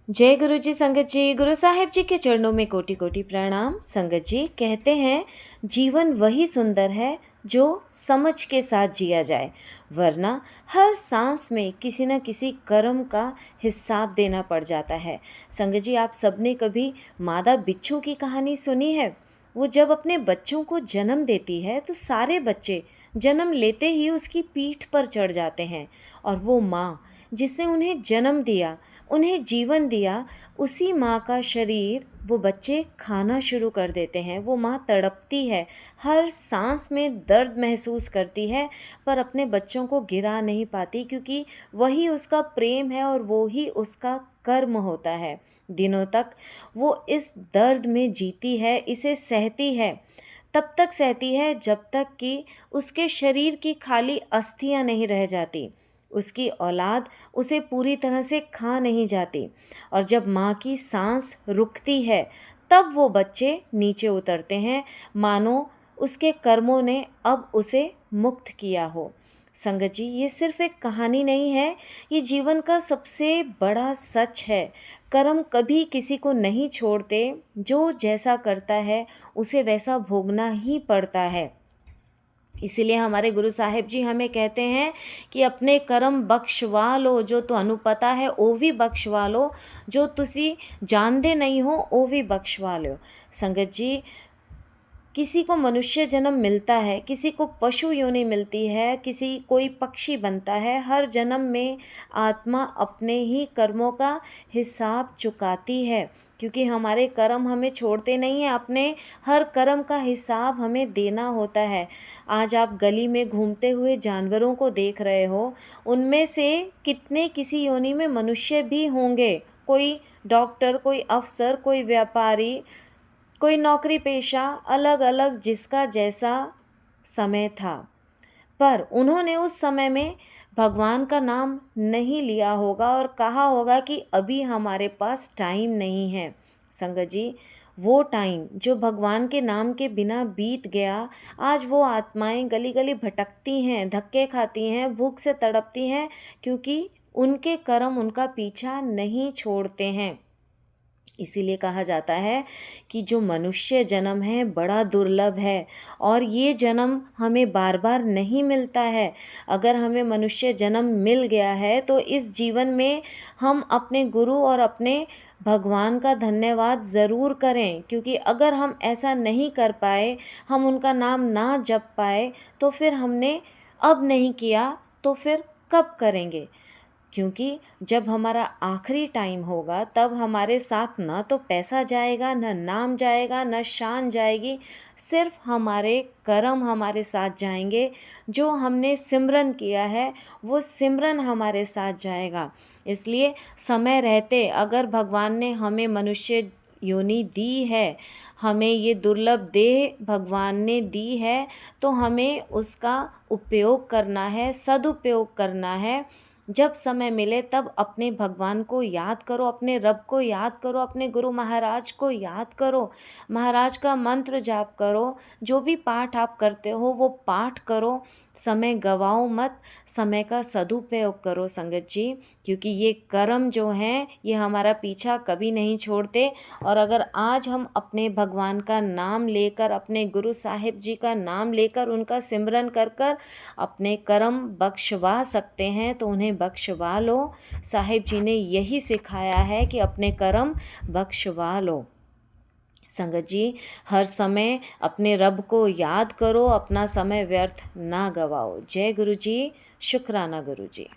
जय गुरु जी। संगत जी, गुरु साहिब जी के चरणों में कोटि कोटि प्रणाम। संगत जी कहते हैं, जीवन वही सुंदर है जो समझ के साथ जिया जाए, वरना हर सांस में किसी न किसी कर्म का हिसाब देना पड़ जाता है। संगत जी, आप सबने कभी मादा बिच्छू की कहानी सुनी है? वो जब अपने बच्चों को जन्म देती है तो सारे बच्चे जन्म लेते ही उसकी पीठ पर चढ़ जाते हैं, और वो माँ जिसने उन्हें जन्म दिया, उन्हें जीवन दिया, उसी माँ का शरीर वो बच्चे खाना शुरू कर देते हैं। वो माँ तड़पती है, हर सांस में दर्द महसूस करती है, पर अपने बच्चों को गिरा नहीं पाती, क्योंकि वही उसका प्रेम है और वो ही उसका कर्म होता है। दिनों तक वो इस दर्द में जीती है, इसे सहती है। तब तक सहती है जब तक कि उसके शरीर की खाली अस्थियां नहीं रह जाती, उसकी औलाद उसे पूरी तरह से खा नहीं जाती। और जब माँ की सांस रुकती है, तब वो बच्चे नीचे उतरते हैं, मानो उसके कर्मों ने अब उसे मुक्त किया हो। संगत जी, ये सिर्फ एक कहानी नहीं है, ये जीवन का सबसे बड़ा सच है। कर्म कभी किसी को नहीं छोड़ते, जो जैसा करता है उसे वैसा भोगना ही पड़ता है। इसीलिए हमारे गुरु साहिब जी हमें कहते हैं कि अपने कर्म बख्शवा लो, जो तुहानू पता है ओ भी बख्शवा लो, जो तुसी जानते नहीं हो ओ भी बख्शवा लो। संगत जी, किसी को मनुष्य जन्म मिलता है, किसी को पशु योनि मिलती है, किसी कोई पक्षी बनता है। हर जन्म में आत्मा अपने ही कर्मों का हिसाब चुकाती है, क्योंकि हमारे कर्म हमें छोड़ते नहीं हैं। अपने हर कर्म का हिसाब हमें देना होता है। आज आप गली में घूमते हुए जानवरों को देख रहे हो, उनमें से कितने किसी योनि में मनुष्य भी होंगे। कोई डॉक्टर, कोई अफसर, कोई व्यापारी, कोई नौकरी पेशा, अलग अलग जिसका जैसा समय था, पर उन्होंने उस समय में भगवान का नाम नहीं लिया होगा और कहा होगा कि अभी हमारे पास टाइम नहीं है। संगत जी, वो टाइम जो भगवान के नाम के बिना बीत गया, आज वो आत्माएं गली गली भटकती हैं, धक्के खाती हैं, भूख से तड़पती हैं, क्योंकि उनके कर्म उनका पीछा नहीं छोड़ते हैं। इसीलिए कहा जाता है कि जो मनुष्य जन्म है बड़ा दुर्लभ है, और ये जन्म हमें बार बार नहीं मिलता है। अगर हमें मनुष्य जन्म मिल गया है तो इस जीवन में हम अपने गुरु और अपने भगवान का धन्यवाद ज़रूर करें, क्योंकि अगर हम ऐसा नहीं कर पाए, हम उनका नाम ना जप पाए, तो फिर हमने अब नहीं किया तो फिर कब करेंगे? क्योंकि जब हमारा आखिरी टाइम होगा, तब हमारे साथ ना तो पैसा जाएगा, ना नाम जाएगा, ना शान जाएगी, सिर्फ हमारे कर्म हमारे साथ जाएंगे। जो हमने सिमरन किया है वो सिमरन हमारे साथ जाएगा। इसलिए समय रहते अगर भगवान ने हमें मनुष्य योनि दी है, हमें ये दुर्लभ देह भगवान ने दी है, तो हमें उसका उपयोग करना है, सदुपयोग करना है। जब समय मिले तब अपने भगवान को याद करो, अपने रब को याद करो, अपने गुरु महाराज को याद करो, महाराज का मंत्र जाप करो, जो भी पाठ आप करते हो वो पाठ करो। समय गवाओ मत, समय का सदुपयोग करो संगत जी, क्योंकि ये कर्म जो हैं ये हमारा पीछा कभी नहीं छोड़ते। और अगर आज हम अपने भगवान का नाम लेकर, अपने गुरु साहिब जी का नाम लेकर, उनका सिमरन कर कर अपने कर्म बख्शवा सकते हैं तो उन्हें बख्शवा लो। साहिब जी ने यही सिखाया है कि अपने कर्म बख्शवा लो। संगत जी, हर समय अपने रब को याद करो, अपना समय व्यर्थ ना गवाओ। जय गुरु जी, शुक्राना गुरु जी।